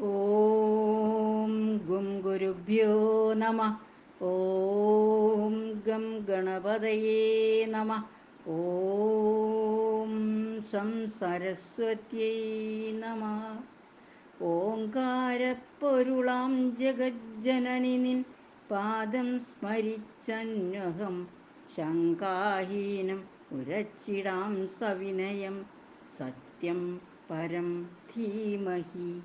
ഓം ഗും ഗുരുഭ്യോ നമ. ഓം ഗം ഗണപതയേ നമ. ഓം സം സരസ്വത്യൈ നമ. ഓങ്കാരപ്പൊരുളാം ജഗജ്ജനനി നിൻ പാദം സ്മരിച്ചന്വഹം ശങ്കാഹീനം ഉരച്ചിടാം സവിനയം സത്യം പരം ധീമഹി.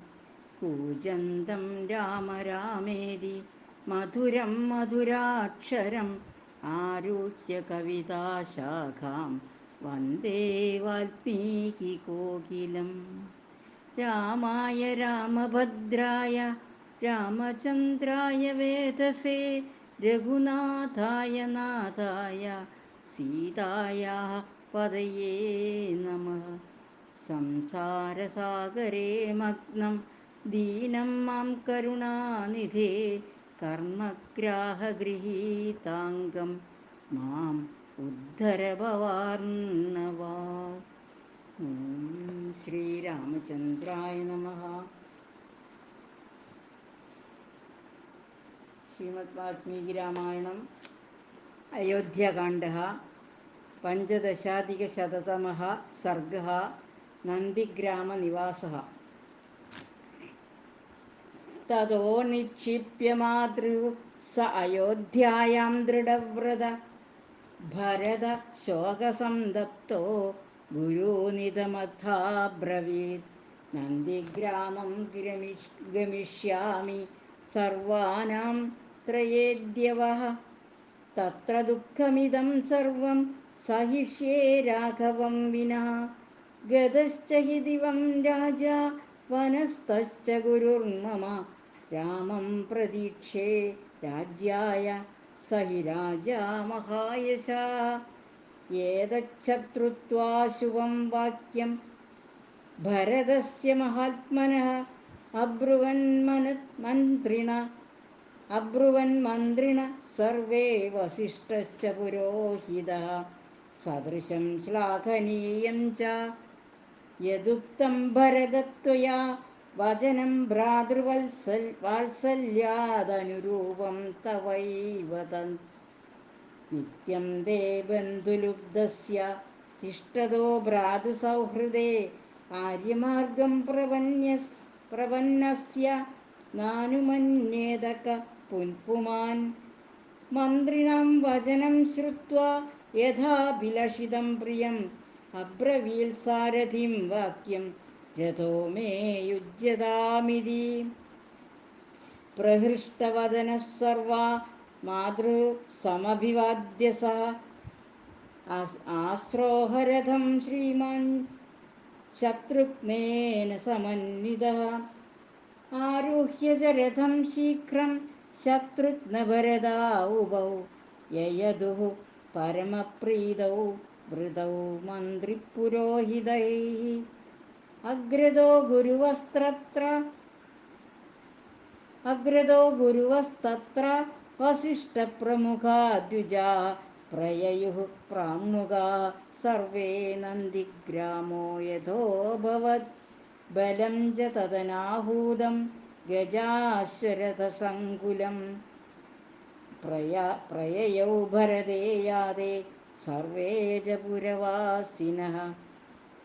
കൂജന്തം രാമ രാമേതി മധുരം മധുരാക്ഷരം ആരുഹ്യ കവിതാശാഖാം വന്ദേ വാൽമീകി കോകിലം. രാമായ രാമഭദ്രായ രാമചന്ദ്രായ വേധസേ രഘുനാഥായ നാഥായ സീതായാ പതയേ നമഃ. സംസാരസാഗരേ മഗ്നം ദീനം മാം കരുണാനിധേ കർമ്മഗ്രാഹഗൃഹീതാംഗം മാം ഉദ്ധര ഭവാർണവാ. ഓം ശ്രീരാമചന്ദ്രായ നമഃ. ശ്രീമദ് വാൽമീകി രാമായണം അയോധ്യാകാണ്ഡഃ പഞ്ചദശാധികശതതമഃ സർഗഃ. നന്ദിഗ്രാമനിവാസഃ. തതോ നിക്ഷിപ്യ മാതൃ സ അയോധ്യായാം ദൃഢവ്രത ഭരത ശോകസന്തപ്തോ ഗുരൂനിധമഥാബ്രവീത്. നന്ദിഗ്രാമം ഗമിഷ്യാമി സർവാനാം ത്രയേദ്യവഃ. തത്ര ദുഃഖമിദം സർവം സഹിഷ്യേ രാഘവം വിനാ. ഗതശ്ച ഹി ദിവം രാജാ വനസ്ഥശ്ച ഗുരുർമമ. രാമം പ്രതീക്ഷേ രാജ്യായ സ ഹി രാജാ മഹായശാഃ. ഏതച്ഛത്രുത്വാ ശുഭം വാക്യം ഭരതസ്യ മഹാത്മനഃ. അബ്രുവന്മന്ത്രിണ സർവേ വസിഷ്ഠശ്ച പുരോഹിതഃ. സദൃശം ശ്ലാഘനീയം ച യദുക്തം ഭരതത്വയാ. വചനം ഭ്രാതൃവാത്സല്യാദനുരൂപം തവൈവ തത്. നിത്യം തേ ബന്ധുലുബ്ധസ്യ തിഷ്ഠതോ ഭ്രാതൃസൗഹൃദേ. ആര്യമാർഗം പ്രപന്നസ്യ നാനുമന്യേത ക പുമാൻ. മന്ത്രിണം വചനം ശ്രുത്വാ യഥാഭിലഷിതം പ്രിയം. അബ്രവീൽ സാരഥിം വാക്യം രഥോ മേ യുജ്യതാമിതി. പ്രഹൃഷ്ടവദനഃ സർവാ മാതൃസമഭിവാദ്യ സഃ. ആശ്രോഹരഥം ശ്രീമാൻ ശത്രുഘ്നേന സമന്വിതഃ. ആരുഹ്യ ച രഥം ശീഘ്രം ശത്രുഘ്നഭരതാവുഭൗ. യയതുഃ പരമപ്രീതൗ വൃതൗ മന്ത്രിപുരോഹിതൈഃ. അഗ്രതോ ഗുരുവസ്തത്ര വസിഷ്ഠപ്രമുഖാ ദ്വിജാഃ. പ്രയയുഃ പ്രാങ്മുഖാഃ സർവേ നന്ദിഗ്രാമോ യഥോഭവത്. ബലം ച തദനാഹൂതം ഗജാശ്വരഥസങ്കുലം. പ്രയയൗ ഭരതേ യാതേ സർവേ ച പുരവാസിനഃ.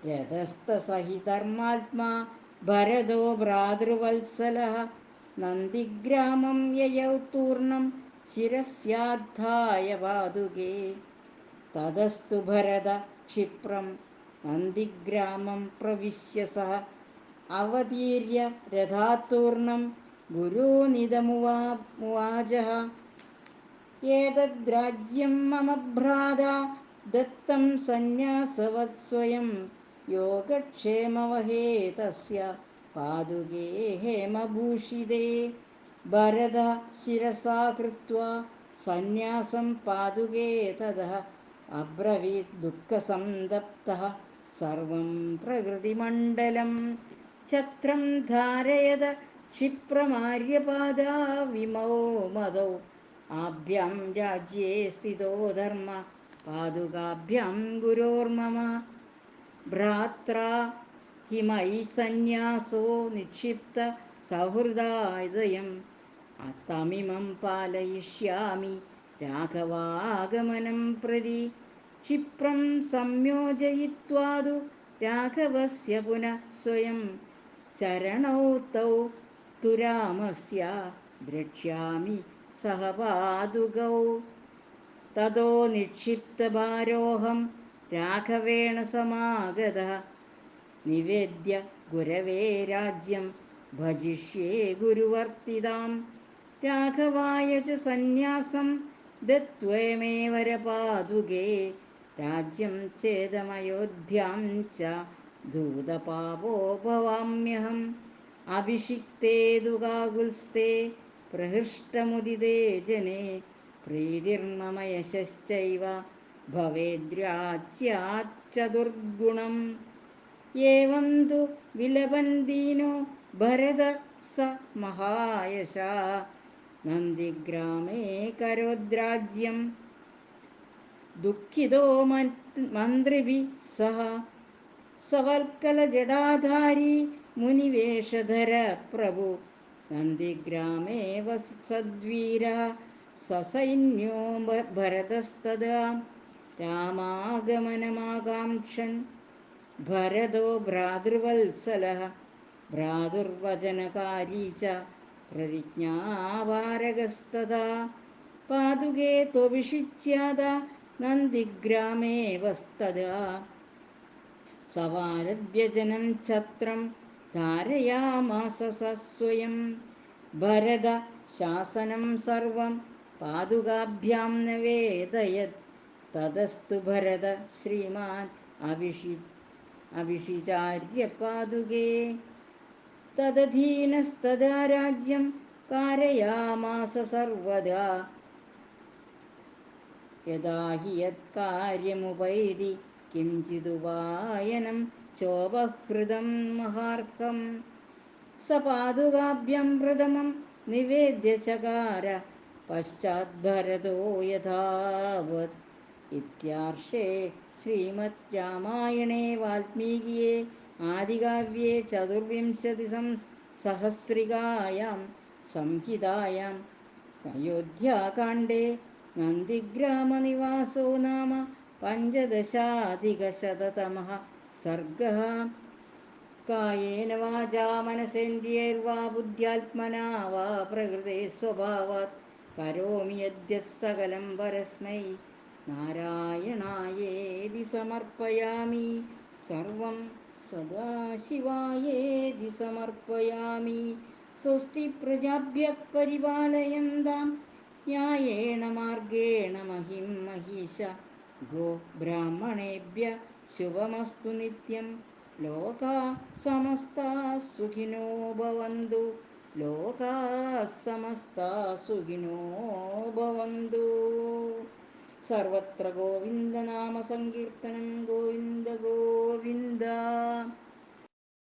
രഥസ്ഥ ധർമാത്മാ ഭരതോ ഭ്രാതൃവത്സലഃ. നന്ദിഗ്രാമം യയൗ തൂർണം ശിരസ്യാദ്ധായ പാദുകേ. തതസ്തു ഭരത ക്ഷിപ്രം നന്ദിഗ്രാമം പ്രവിശ്യ സഃ. അവതീര്യ രഥാത്തൂർണം ഗുരൂനിധമുവാചഃ. ഏതദ്രാജ്യം മമ ഭ്രാതാ ദത്തം സന്ന്യാസവത് സ്വയം. യോഗക്ഷേമവഹേ തസ്യ പാദുകേ ഹേമഭൂഷിതേ. ഭരതഃ ശിരസാ കൃത്വാ സന്ന്യാസം പാദുകേ തതഃ. അബ്രവീത് ദുഃഖസന്തപ്തഃ സർവം പ്രകൃതിമണ്ഡലം. ഛത്രം ധാരയത ക്ഷിപ്രമാര്യപാദാ വിമൗ മദൗ. ആഭ്യാം രാജ്യേ സ്ഥിതോ ധർമ്മ പാദുകാഭ്യാം ഗുരോർമമ. ഭ്രാത്രാ हि मयि सन्न्यासो निक्षिप्त സൗഹൃദാദയം തമിമം പാലയിഷ്യാമി രാഘവാഗമനം പ്രതി. ക്ഷിപ്രം സംയോജയിത്വാതു രാഘവസ്യ പുനഃ സ്വയം ചരണൗ തൗ തു രാമസ്യ ദ്രക്ഷ്യാമി സഹ പാദുകൗ. തതോ നിക്ഷിപ്തഭാരോഹം രാഘവേണ സമാഗതഃ നിവേദ്യ ഗുരവേ രാജ്യം ഭജിഷ്യേ ഗുരുവർത്തിതാം. രാഘവായ ച സന്യാസം ദത്ത്വമേവരപാദുകേ രാജ്യം ചേതമയോധ്യാം ച ധൂതപാപോ ഭവാമ്യഹം. അഭിഷിക്തേ തു കാകുൽസ്ഥേ പ്രഹൃഷ്ടമുദിതേ ജനേ പ്രീതിർമമ യശശ്ചൈവ ഭവേദ്രാജ്യാच्च ദുർഗുണം. ഏവം തു വിലപൻ ദീനോ ഭരത സ മഹായശഃ നന്ദിഗ്രാമേ കരോദ്രാജ്യം ദുഃഖിതോ മന്ത്രിഭിഃ സഹ. സവൽക്കലജടാധാരി മുനിവേഷധര പ്രഭു നന്ദിഗ്രാമേ വസദ്വീരഃ സസൈന്യോ ഭരതസ്തദാ. രാമാഗമനമാകാംക്ഷൻ ഭരതോ ഭ്രാതൃവത്സലഃ ഭ്രാതുർവചനകാരീ ച പ്രതിജ്ഞാപാരഗസ്തഥാ. പാദുകേ ത്വഭിഷിച്യാദാ നന്ദിഗ്രാമേ വസ്തദാ. സമാരഭ്യ ഛത്രം ധാരയാമാസ സ സ്വയം. ഭരത ശാസനം സർവം പാദുകാഭ്യാം നവേദയത്. തതസ്തു ഭരത ശ്രീമാൻ അഭിഷിചാര്യ പാദുകേ. തദധീനസ്തദാ രാജ്യം കാരയാമാസ സർവദാ. യദാ ഹി യത്കാര്യമുപൈതി കിഞ്ചിദുപായനം ചോപഹൃതം മഹാർഹം. സ പാദുകാഭ്യം പ്രഥമം നിവേദ്യ ചകാര പശ്ചാദ്ഭരതോ യഥാവത്. ഇത്യാർഷേ ശ്രീമദ് രാമായണേ വാൽമീകിയേ ആദികാവ്യേ ചതുർവിംശതിസഹസ്രികായാം സംഹിതായാം അയോധ്യാകാണ്ഡേ നന്ദിഗ്രാമനിവാസോ നാമ പഞ്ചദശാധികശതതമഃ സർഗഃ. കായേന വാചാ മനസേന്ദ്രിയൈർവാ ബുദ്ധ്യാത്മനാ വാ പ്രകൃതേ സ്വഭാവാത് കരോമി യദ്യത് സകലം പരസ്മൈ നാരായണായേതി സമർപ്പയാമി. സർവം സദാശിവായേതി സമർപ്പയാമി. സ്വസ്തി പ്രജാഭ്യഃ പരിപാലയന്താം ന്യായേണ മാർഗേണ മഹിം മഹീഷാ. ഗോ ബ്രാഹ്മണേഭ്യഃ ശുഭമസ്തു നിത്യം. ലോകാഃ സമസ്താഃ സുഖിനോ ഭവന്തു. ലോകാഃ സമസ്താഃ സുഖിനോ ഭവന്തു. സർവത്ര ഗോവിന്ദനാമ സങ്കീർത്തനം. ഗോവിന്ദ ഗോവിന്ദ.